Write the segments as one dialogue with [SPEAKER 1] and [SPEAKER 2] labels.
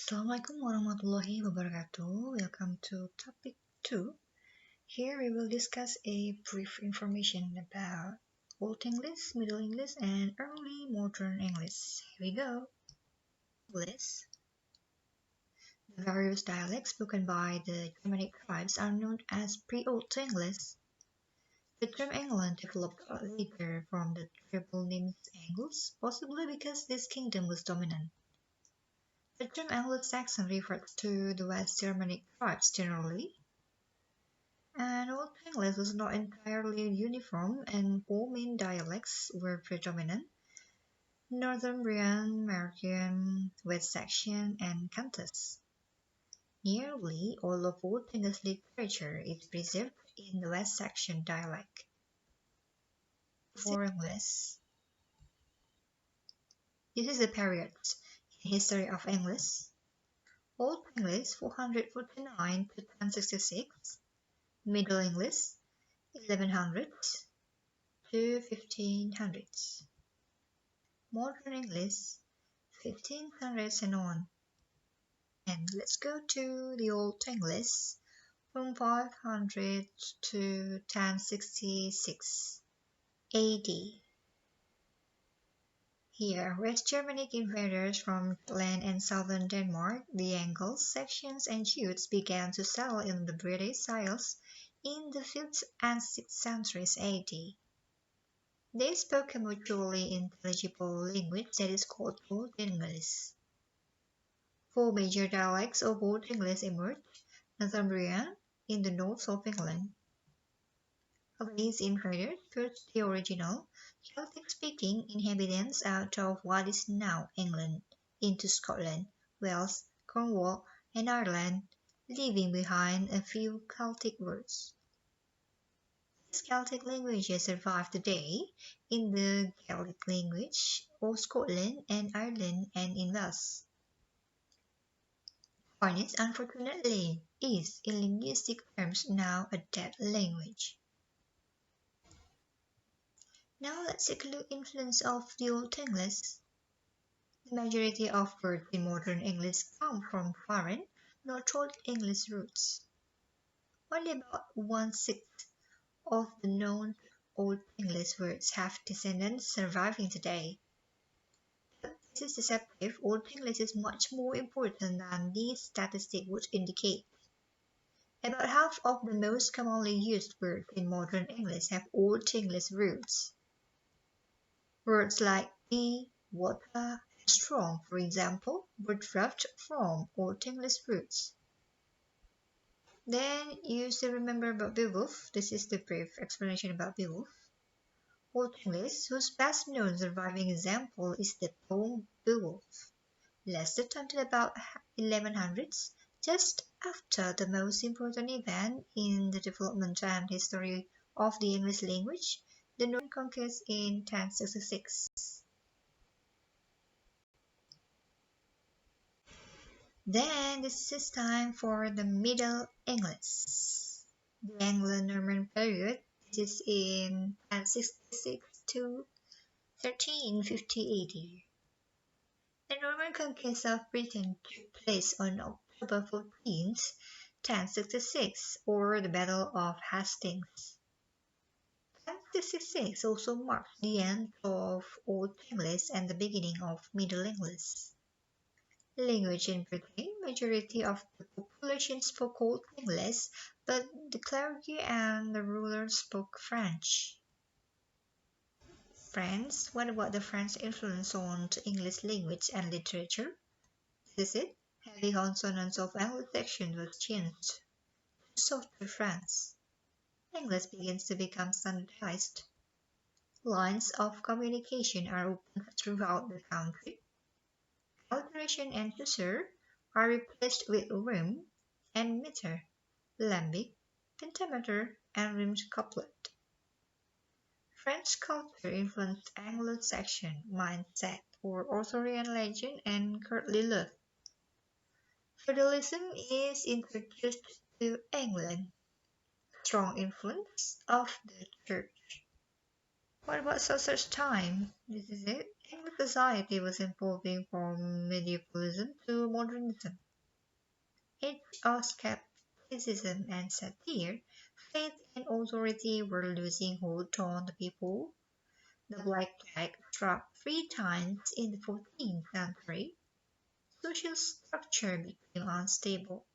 [SPEAKER 1] Assalamualaikum warahmatullahi wabarakatuh. Welcome to topic 2. Here we will discuss a brief information about Old English, Middle English, and early modern English. Here we go. English. The various dialects spoken by the Germanic tribes are known as Pre-Old English. The term England developed later from the tribal names Angles, possibly because this kingdom was dominant. The term Anglo-Saxon refers to the West Germanic tribes generally, and Old English was not entirely uniform, and four main dialects were predominant: Northumbrian, Mercian, West Saxon, and Cantus. Nearly all of Old English literature is preserved in the West Saxon dialect. For English, this is the period in history of English. Old English 449 to 1066, Middle English 1100s to 1500s, Modern English 1500s and on. And let's go to the Old English from 500 to 1066 AD. Here, West Germanic invaders from Jutland and southern Denmark, the Angles, Saxons, and Jutes began to settle in the British Isles in the 5th and 6th centuries AD. They spoke a mutually intelligible language that is called Old English. Four major dialects of Old English emerged: Northumbrian in the north of England. These invaders pushed the original Celtic-speaking inhabitants out of what is now England into Scotland, Wales, Cornwall, and Ireland, leaving behind a few Celtic words. These Celtic languages survive today in the Gaelic language of Scotland and Ireland and in Wales. Cornish, unfortunately, is, in linguistic terms, now a dead language. Now let's take a look at the influence of the Old English. The majority of words in modern English come from foreign, not Old English roots. Only about 1/6 of the known Old English words have descendants surviving today. But this is deceptive. Old English is much more important than these statistics would indicate. About half of the most commonly used words in modern English have Old English roots. Words like be, water, and strong, for example, were derived from Old English roots. Then you still remember about Beowulf. This is the brief explanation about Beowulf. Old English, whose best known surviving example is the poem Beowulf, lasted until about 1100s, just after the most important event in the development and history of the English language, the Norman conquest in 1066. Then this is time for the Middle English. The Anglo-Norman period, this is in 1066 to 1350 AD. The Norman conquest of Britain took place on October 14th, 1066, or the Battle of Hastings. 1066 also marks the end of Old English and the beginning of Middle English. Language in Britain, majority of the population spoke Old English, but the clergy and the rulers spoke French. France, what about the French influence on the English language and literature? This is it. Heavy consonants of Anglo-Saxon was changed to softer French. English begins to become standardized. Lines of communication are opened throughout the country. Alliteration and chasseur are replaced with rime and meter, lembic, pentameter, and rhymed couplet. French culture influenced Anglo-Saxon mindset or Arthurian legend and courtly love. Feudalism is introduced to England. Strong influence of the church. What about Chaucer's time? This is it. English Society was evolving from medievalism to modernism. Age of skepticism and satire, faith and authority were losing hold on the people. The Black Plague struck 3 times in the 14th century. Social structure became unstable.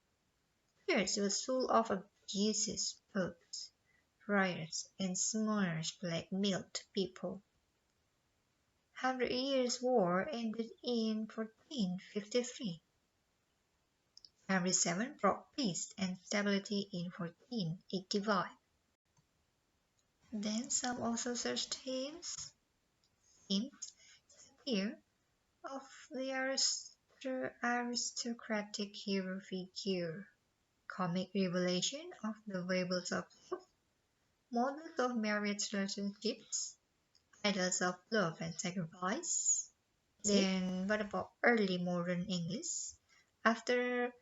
[SPEAKER 1] Church was full of abuses, popes, friars, and smash blackmailed people. Hundred Years' War ended in 1453. Henry VII brought peace and stability in 1485. Then some also searched themes here of the aristocratic hero figure, comic revelation of the fables of love, models of marriage relationships, idols of love and sacrifice. Then what about early modern English? After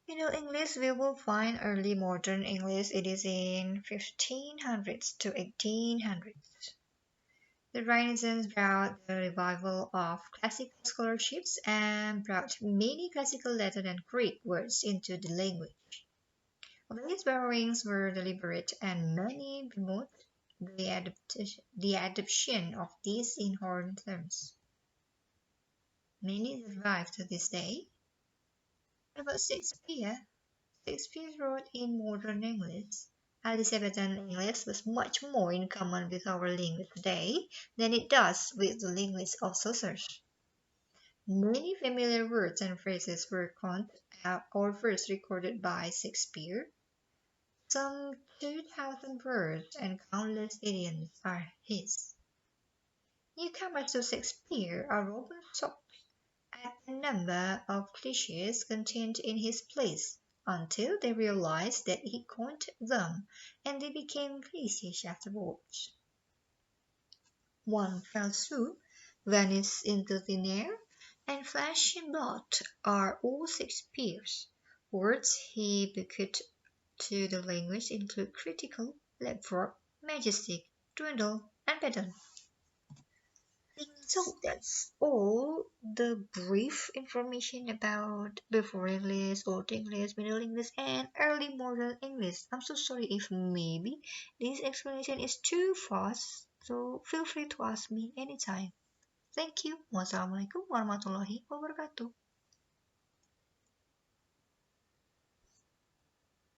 [SPEAKER 1] English, we will find early modern English. It is in 1500s to 1800s. The Renaissance brought the revival of classical scholarships and brought many classical Latin and Greek words into the language. These borrowings were deliberate and many promote the adoption of these in foreign terms. Many survive to this day. What about Shakespeare? Shakespeare wrote in modern English. Elizabethan English was much more in common with our language today than it does with the language of Chaucer's. Many familiar words and phrases were coined or first recorded by Shakespeare. Some 2,000 words and countless idioms are his. Newcomers to Shakespeare are often shocked at the number of cliches contained in his plays until they realize that he coined them and they became cliches afterwards. One fell swoop, vanish into thin air, and flesh and blood are all Shakespeare's. Words he bequeathed to the language include critical, leapfrog, majestic, dwindle, and pedant. So that's all the brief information about before English, Old English, Middle English, and early modern English. I'm so sorry if maybe this explanation is too fast, so feel free to ask me anytime. Thank you. Wassalamualaikum warahmatullahi wabarakatuh.